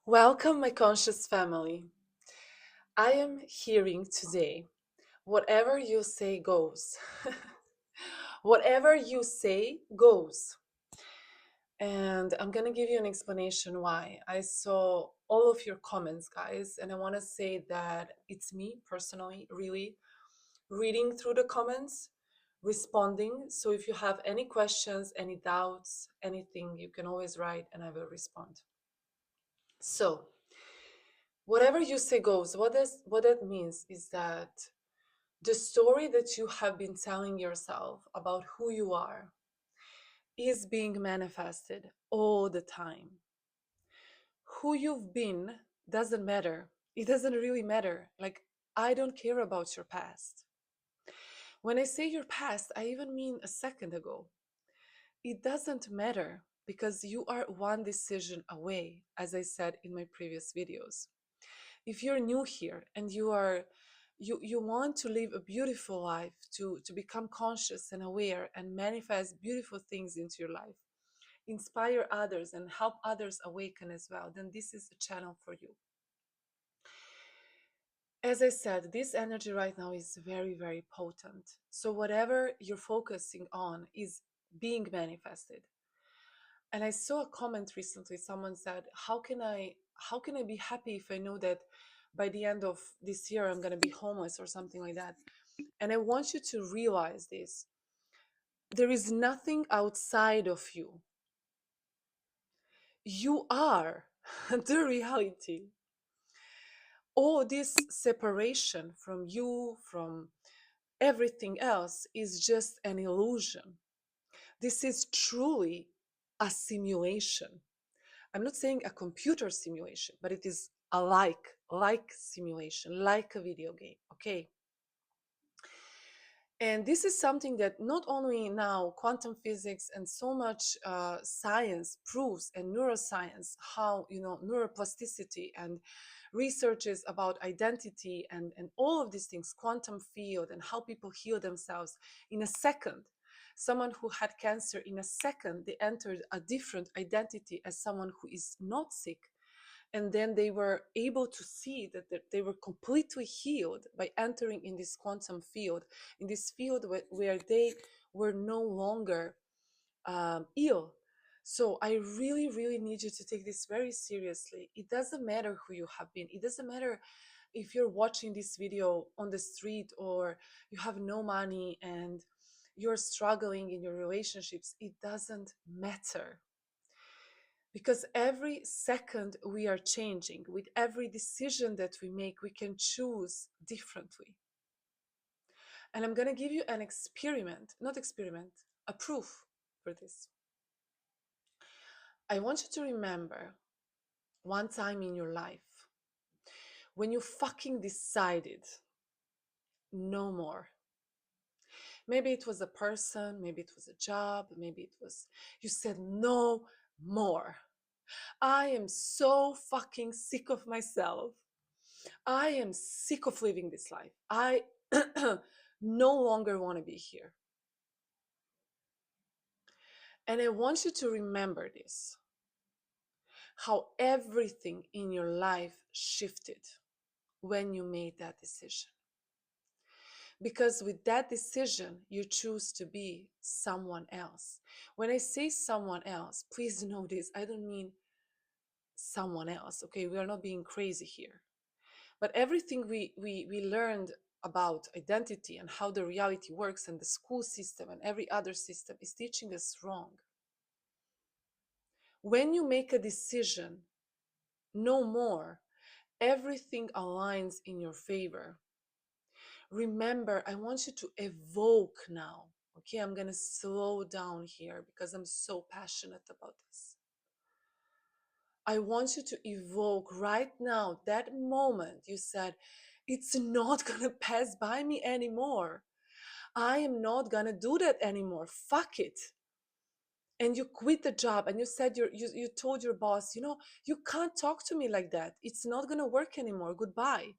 Welcome, my conscious family. I am hearing today. Whatever you say goes. Whatever you say goes. And I'm going to give you an explanation why. I saw all of your comments, guys, and I want to say that it's me personally, really reading through the comments, responding. So if you have any questions, any doubts, anything, you can always write and I will respond. So, whatever you say goes. What that means is that the story that you have been telling yourself about who you are is being manifested all the time. Who you've been doesn't matter. It doesn't really matter. Like, I don't care about your past. When I say your past, I even mean a second ago. It doesn't matter because you are one decision away, as I said in my previous videos. If you're new here and you want to live a beautiful life, to become conscious and aware and manifest beautiful things into your life, inspire others and help others awaken as well, then this is a channel for you. As I said, this energy right now is very, very potent. So whatever you're focusing on is being manifested. And I saw a comment recently. Someone said, how can I be happy if I know that by the end of this year I'm going to be homeless or something like that? And I want you to realize this. There is nothing outside of you. You are the reality. All this separation from you, from everything else, is just an illusion. This is truly a simulation. I'm not saying a computer simulation, but it is a like simulation, like a video game, okay? And this is something that not only now quantum physics and so much science proves, and neuroscience, how, neuroplasticity and researches about identity and all of these things, quantum field and how people heal themselves in a second. Someone who had cancer, in a second, they entered a different identity as someone who is not sick. And then they were able to see that they were completely healed by entering in this quantum field, in this field where they were no longer ill. So I really, really need you to take this very seriously. It doesn't matter who you have been. It doesn't matter if you're watching this video on the street or you have no money and you're struggling in your relationships. It doesn't matter. Because every second we are changing. With every decision that we make, we can choose differently. And I'm going to give you an experiment, not experiment, a proof for this. I want you to remember one time in your life when you fucking decided no more. Maybe it was a person, maybe it was a job, maybe it was, you said no more. I am so fucking sick of myself. I am sick of living this life. I no longer want to be here. And I want you to remember this, how everything in your life shifted when you made that decision. Because with that decision, you choose to be someone else. When I say someone else, please know this, I don't mean someone else, okay? We are not being crazy here. But everything we learned about identity and how the reality works and the school system and every other system is teaching us wrong. When you make a decision, no more, everything aligns in your favor. Remember, I want you to evoke now. Okay, I'm going to slow down here because I'm so passionate about this. I want you to evoke right now that moment you said, it's not going to pass by me anymore. I am not going to do that anymore. Fuck it. And you quit the job and you said you told your boss, you can't talk to me like that. It's not going to work anymore. Goodbye.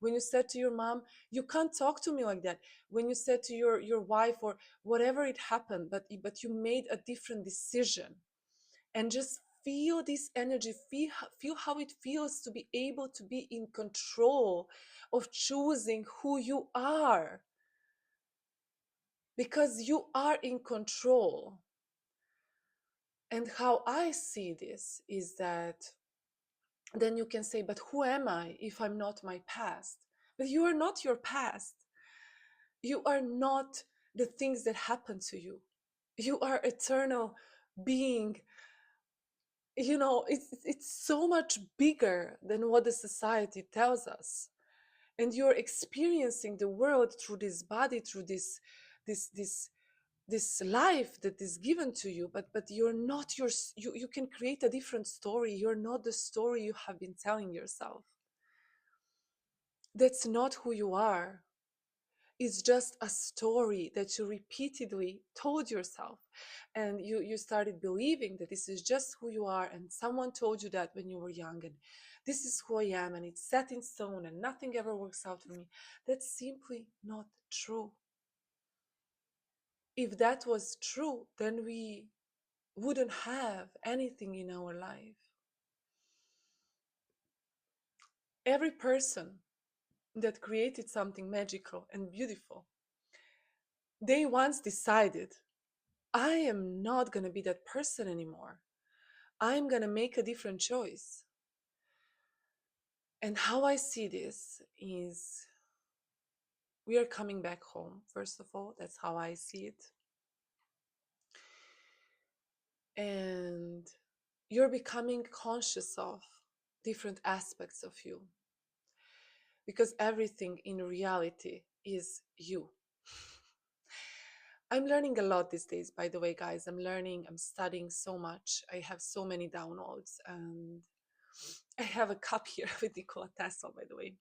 When you said to your mom, you can't talk to me like that. When you said to your wife or whatever it happened, but you made a different decision and just feel this energy, feel how it feels to be able to be in control of choosing who you are, because you are in control. And how I see this is that then you can say, but who am I if I'm not my past? But you are not your past. You are not the things that happen to you. You are eternal being. You know, it's so much bigger than what the society tells us. And you're experiencing the world through this body, through this this this life that is given to you, but you're not you can create a different story. You're not the story you have been telling yourself. That's not who you are. It's just a story that you repeatedly told yourself, and you started believing that this is just who you are, and someone told you that when you were young, and this is who I am, and it's set in stone, and nothing ever works out for me. That's simply not true. If that was true, then we wouldn't have anything in our life. Every person that created something magical and beautiful, they once decided, I am not going to be that person anymore. I'm going to make a different choice. And how I see this is we are coming back home, first of all. That's how I see it. And you're becoming conscious of different aspects of you, because everything in reality is you. I'm learning a lot these days, by the way, guys. I'm studying so much. I have so many downloads, and I have a cup here with Nikola Tesla, by the way.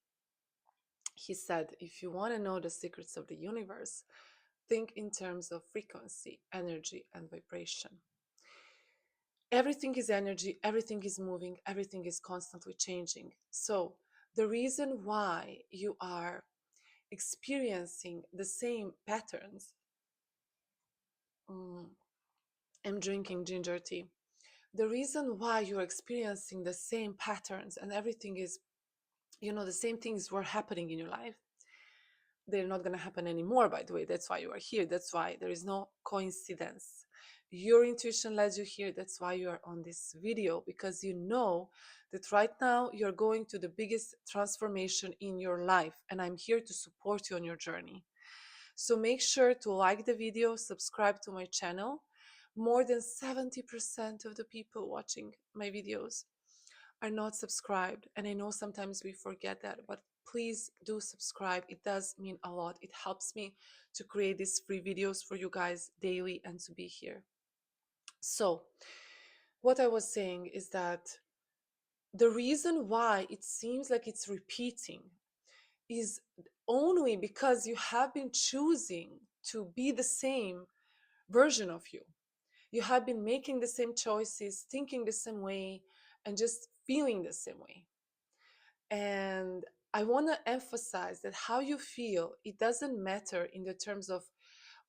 He said, if you want to know the secrets of the universe, think in terms of frequency, energy, and vibration. Everything is energy, everything is moving, everything is constantly changing. So the reason why you are experiencing the same patterns, I'm drinking ginger tea. The reason why you're experiencing the same patterns and everything is, the same things were happening in your life, they're not going to happen anymore, by the way. That's why you are here. That's why there is no coincidence. Your intuition led you here. That's why you are on this video, because you know that right now you're going to the biggest transformation in your life, and I'm here to support you on your journey. So make sure to like the video, subscribe to my channel. More than 70% of the people watching my videos are not subscribed, and I know sometimes we forget that, but please do subscribe. It does mean a lot. It helps me to create these free videos for you guys daily and to be here. So what I was saying is that the reason why it seems like it's repeating is only because you have been choosing to be the same version of you. You have been making the same choices, thinking the same way, and just feeling the same way. And I want to emphasize that how you feel, it doesn't matter in the terms of,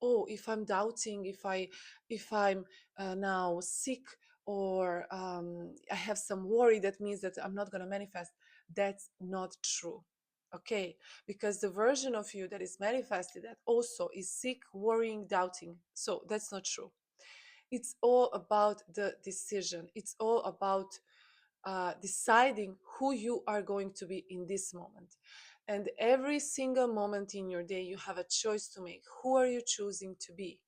oh, if I'm doubting, if I'm now sick, or I have some worry, that means that I'm not going to manifest. That's not true. Okay, because the version of you that is manifested that also is sick, worrying, doubting. So that's not true. It's all about the decision. It's all about deciding who you are going to be in this moment. And every single moment in your day, you have a choice to make. Who are you choosing to be?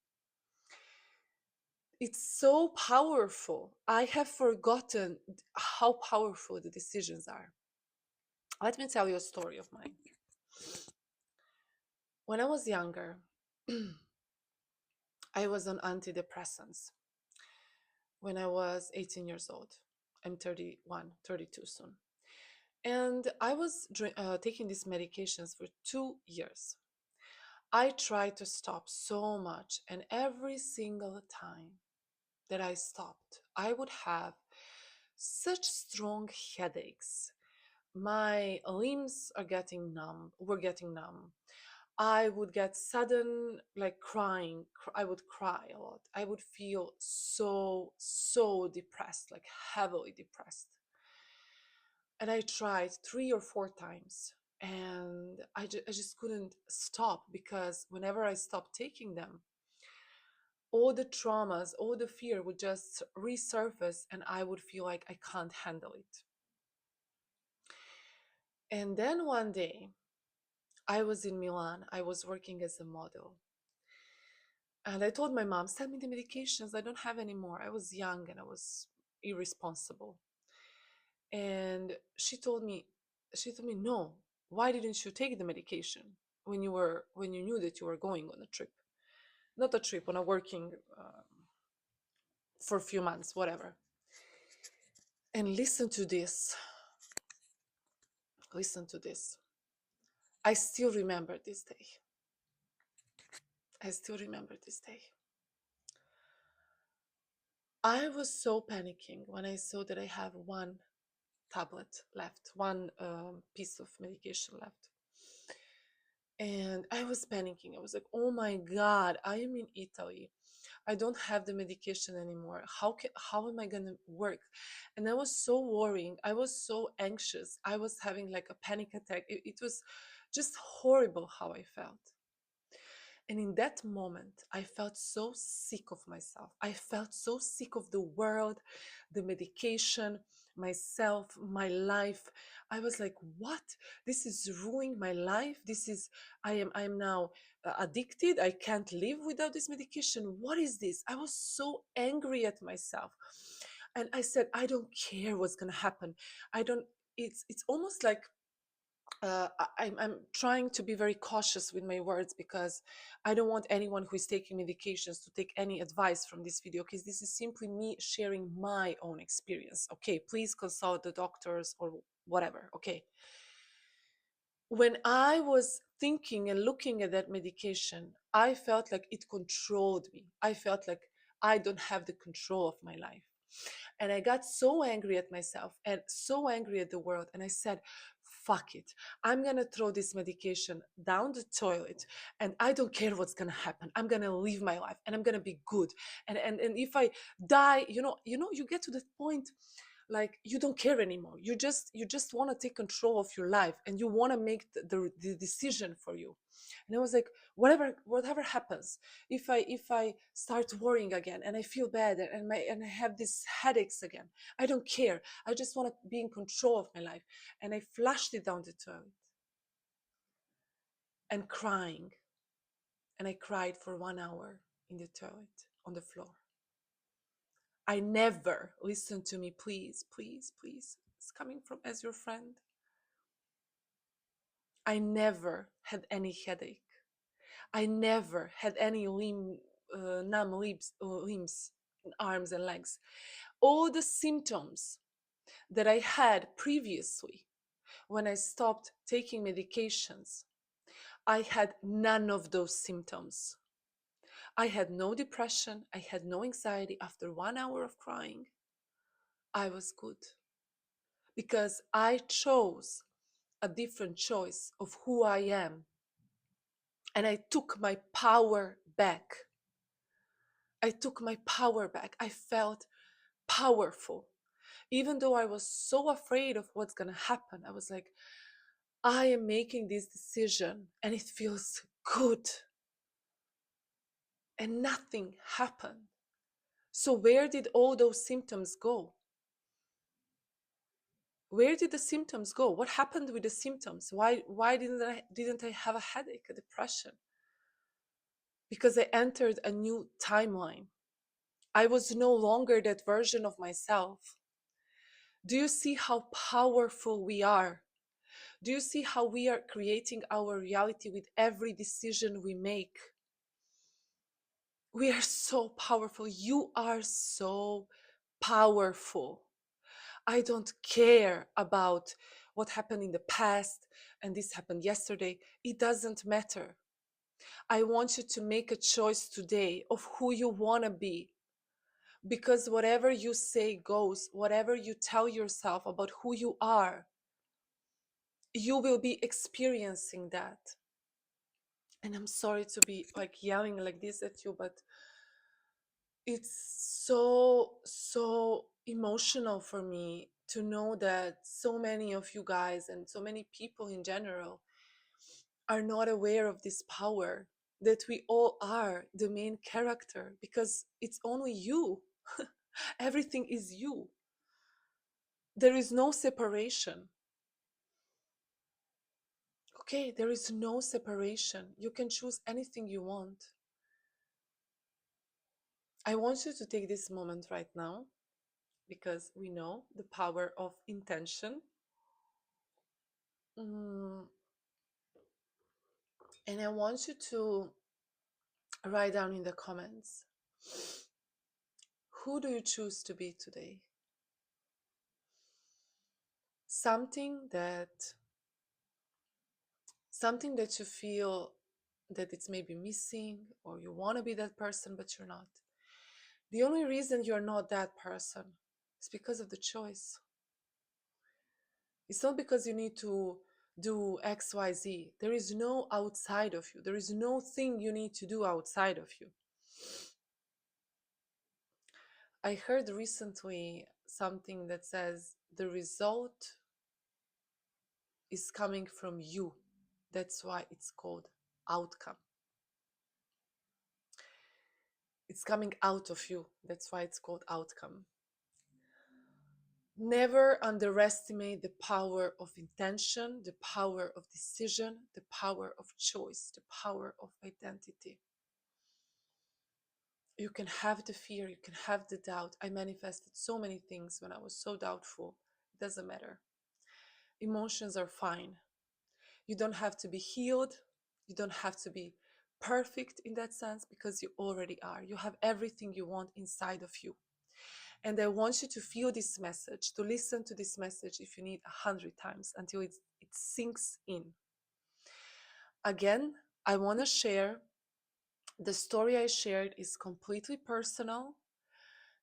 It's so powerful. I have forgotten how powerful the decisions are. Let me tell you a story of mine. When I was younger, I was on antidepressants when I was 18 years old. I'm 31, 32 soon. And I was taking these medications for 2 years. I tried to stop so much, and every single time that I stopped, I would have such strong headaches. My limbs were getting numb. I would get sudden like crying. I would cry a lot. I would feel so depressed, like heavily depressed. And I tried 3 or 4 times, and I just couldn't stop, because whenever I stopped taking them, all the traumas, all the fear would just resurface, and I would feel like I can't handle it. And then one day, I was in Milan. I was working as a model. And I told my mom, send me the medications. I don't have any more. I was young and I was irresponsible. And she told me, no, why didn't you take the medication when you knew that you were going on a trip? Not a trip, on a working for a few months, whatever. And listen to this. Listen to this. I still remember this day. I still remember this day. I was so panicking when I saw that I have one tablet left, one piece of medication left. And I was panicking. I was like, oh my God, I am in Italy. I don't have the medication anymore. How am I gonna work? And I was so worrying. I was so anxious. I was having like a panic attack. It was just horrible how I felt. And in that moment, I felt so sick of myself. I felt so sick of the world, the medication, myself, my life. I was like, what? This is ruining my life. I am now addicted. I can't live without this medication. What is this? I was so angry at myself. And I said, I don't care what's going to happen. I don't, it's almost like I'm trying to be very cautious with my words, because I don't want anyone who is taking medications to take any advice from this video, because this is simply me sharing my own experience. Okay, please consult the doctors or whatever. Okay. When I was thinking and looking at that medication, I felt like it controlled me. I felt like I don't have the control of my life. And I got so angry at myself and so angry at the world. And I said, fuck it. I'm going to throw this medication down the toilet, and I don't care what's going to happen. I'm going to live my life, and I'm going to be good. And if I die, you get to that point, like you don't care anymore. You just want to take control of your life, and you want to make the decision for you. And I was like, whatever happens, if I start worrying again and I feel bad, and I have these headaches again, I don't care. I just want to be in control of my life. And I flushed it down the toilet, and crying. And I cried for 1 hour in the toilet, on the floor. I never, listen to me, please, please, please. It's coming from as your friend. I never had any headache. I never had any numb limbs, arms and legs. All the symptoms that I had previously when I stopped taking medications, I had none of those symptoms. I had no depression. I had no anxiety. After 1 hour of crying, I was good, because I chose a different choice of who I am. And I took my power back. I took my power back. I felt powerful. Even though I was so afraid of what's going to happen, I was like, I am making this decision and it feels good. And nothing happened. So where did all those symptoms go? Where did the symptoms go? What happened with the symptoms? Why didn't I have a headache, a depression? Because I entered a new timeline. I was no longer that version of myself. Do you see how powerful we are? Do you see how we are creating our reality with every decision we make? We are so powerful. You are so powerful. I don't care about what happened in the past and this happened yesterday. It doesn't matter. I want you to make a choice today of who you want to be. Because whatever you say goes, whatever you tell yourself about who you are, you will be experiencing that. And I'm sorry to be like yelling like this at you, but it's so emotional for me to know that so many of you guys and so many people in general are not aware of this power, that we all are the main character, because it's only you. Everything is you. There is no separation. Okay, there is no separation. You can choose anything you want. I want you to take this moment right now, because we know the power of intention. Mm, and I want you to write down in the comments, who do you choose to be today? Something that you feel that it's maybe missing, or you want to be that person but you're not. The only reason you're not that person is because of the choice. It's not because you need to do XYZ. There is no outside of you. There is no thing you need to do outside of you. I heard recently something that says the result is coming from you. That's why it's called outcome. It's coming out of you. That's why it's called outcome. Never underestimate the power of intention, the power of decision, the power of choice, the power of identity. You can have the fear, you can have the doubt. I manifested so many things when I was so doubtful. It doesn't matter. Emotions are fine. You don't have to be healed. You don't have to be perfect in that sense, because you already are. You have everything you want inside of you. And I want you to feel this message, to listen to this message if you need 100 times until it sinks in. Again, I want to share the story I shared is completely personal.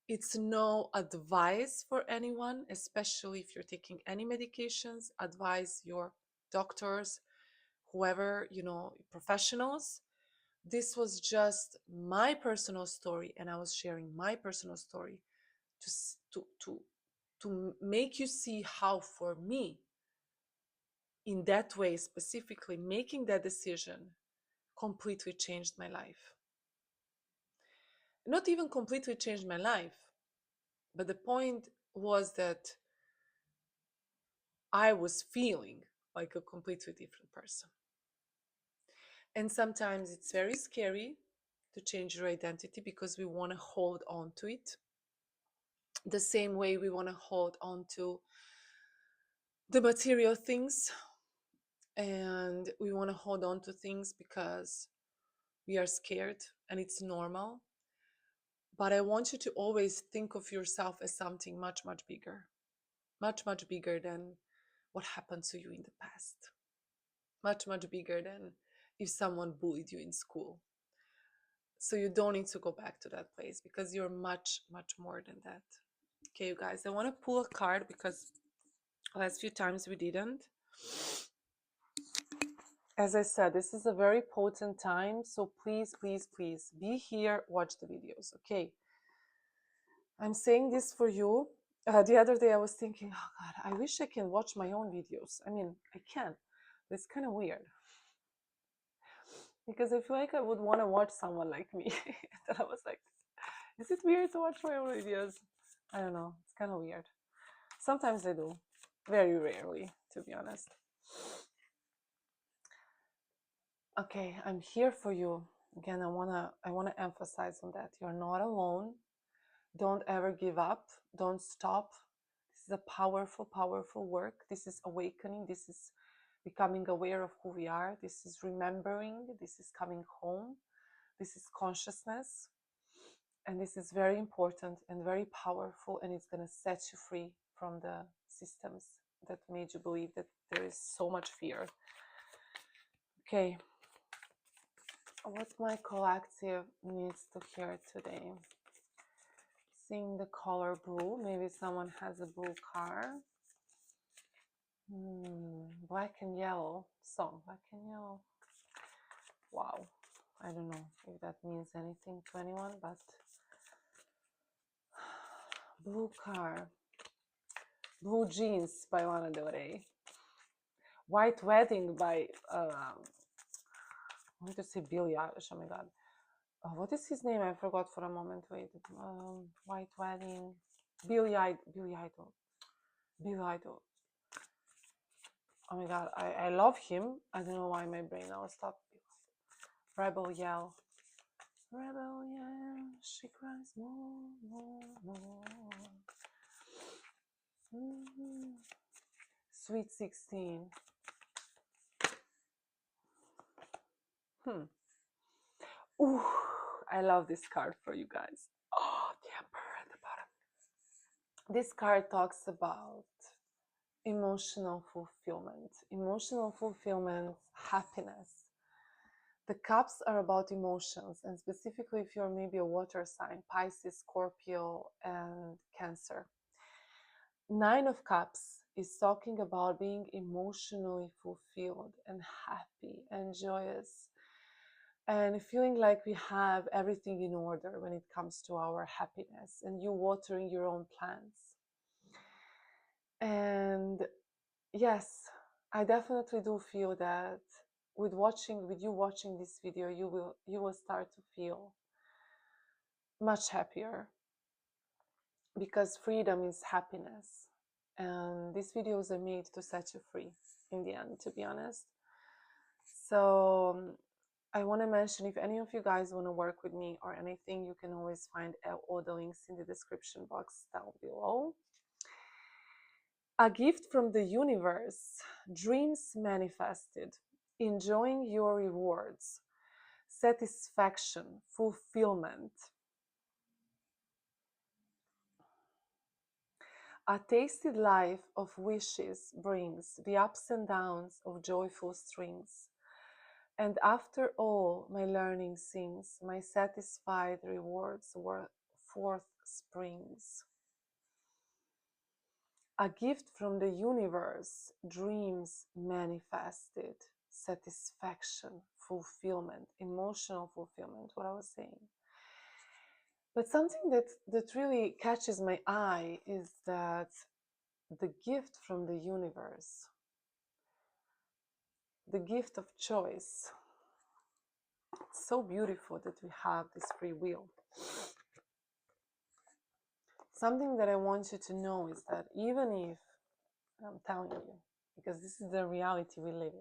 It's no advice for anyone, especially if you're taking any medications. Advise your doctors, whoever, professionals. This was just my personal story, and I was sharing my personal story to make you see how, for me, in that way specifically, making that decision completely changed my life. Not even completely changed my life, but the point was that I was feeling like a completely different person. And sometimes it's very scary to change your identity, because we want to hold on to it the same way we want to hold on to the material things, and we want to hold on to things because we are scared, and it's normal. But I want you to always think of yourself as something much, much bigger, much bigger than what happened to you in the past, much bigger than if someone bullied you in school. So you don't need to go back to that place, because you're much more than that. Okay, you guys, I want to pull a card, because last few times we didn't. As I said, this is a very potent time, so please be here, watch the videos. Okay, I'm saying this for you. The other day I was thinking, oh God, I wish I can watch my own videos. I mean, I can, but it's kind of weird, because I feel like I would want to watch someone like me. And I was like, is it weird to watch my own videos? I don't know. It's kind of weird. Sometimes I do. Very rarely, to be honest. Okay, I'm here for you. Again, I wanna emphasize on that. You're not alone. Don't ever give up. Don't stop. This is a powerful work. This is awakening. This is becoming aware of who we are. This is remembering. This is coming home. This is consciousness. And this is very important and very powerful, and it's going to set you free from the systems that made you believe that there is so much fear. Okay, what my collective needs to hear today? Seeing the color blue. Maybe someone has a blue car. Black and yellow. So black and yellow. Wow. I don't know if that means anything to anyone, but blue car, blue jeans by Lana Del Rey, white wedding by I want to say Billie Eilish. Oh my god, what is his name? I forgot for a moment. Wait, white wedding, Billy Idol. Oh my god, I love him. I don't know why my brain now stopped. Rebel Yell. Rebel Yell, she cries more, more. Sweet 16. Ooh, I love this card for you guys. Oh, the Emperor at the bottom. This card talks about emotional fulfillment, happiness. The cups are about emotions, and specifically if you're maybe a water sign, Pisces, Scorpio, and Cancer. 9 of Cups is talking about being emotionally fulfilled and happy and joyous and feeling like we have everything in order when it comes to our happiness and you watering your own plants. And yes, I definitely do feel that with you watching this video, you will start to feel much happier, because freedom is happiness. And these videos are made to set you free in the end, to be honest. So I want to mention, if any of you guys want to work with me or anything, you can always find all the links in the description box down below. A gift from the universe, dreams manifested, enjoying your rewards, satisfaction, fulfillment. A tasted life of wishes brings the ups and downs of joyful strings. And after all my learning sings, my satisfied rewards forth springs. A gift from the universe, dreams manifested, satisfaction, fulfillment, emotional fulfillment, what I was saying. But something that really catches my eye is that the gift from the universe, the gift of choice. It's so beautiful that we have this free will. Something that I want you to know is that even if, and I'm telling you, because this is the reality we live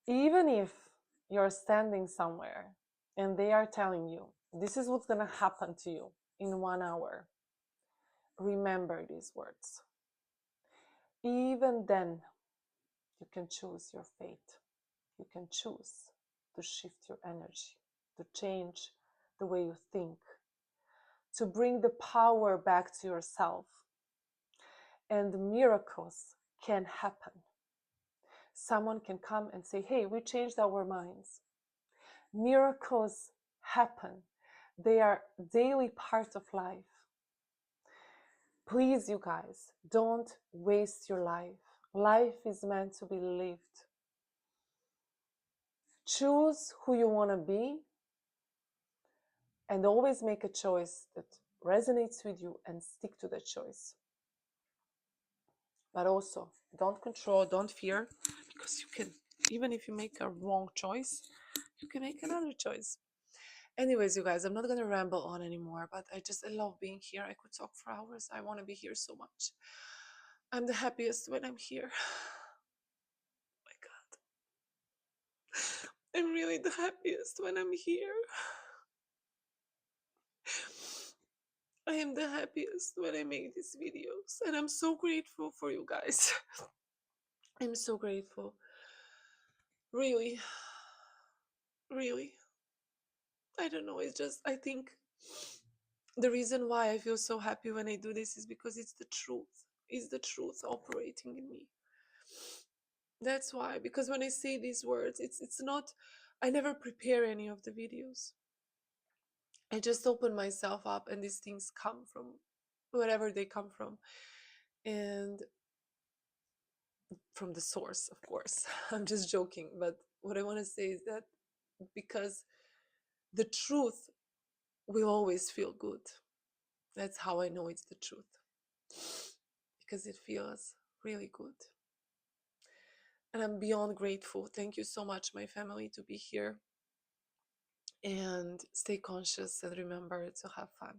in, even if you're standing somewhere and they are telling you, this is what's going to happen to you in 1 hour, remember these words. Even then, you can choose your fate. You can choose to shift your energy, to change the way you think, to bring the power back to yourself. And miracles can happen. Someone can come and say, hey, we changed our minds. Miracles happen. They are daily part of life. Please, you guys, don't waste your life. Life is meant to be lived. Choose who you want to be and always make a choice that resonates with you and stick to that choice. But also, don't control, don't fear, because you can, even if you make a wrong choice, you can make another choice. Anyways, you guys, I'm not gonna ramble on anymore, but I love being here. I could talk for hours. I want to be here so much. I'm the happiest when I'm here. Oh my god, I'm really the happiest when I'm here. I am the happiest when I make these videos, and I'm so grateful for you guys. I'm so grateful. Really, really. I don't know, it's just, I think the reason why I feel so happy when I do this is because it's the truth. It's the truth operating in me. That's why, because when I say these words, it's not, I never prepare any of the videos. I just open myself up and these things come from wherever they come from. And from the source, of course. I'm just joking, but what I want to say is that because the truth will always feel good. That's how I know it's the truth, because it feels really good. And I'm beyond grateful. Thank you so much, my family, to be here. And stay conscious and remember to have fun.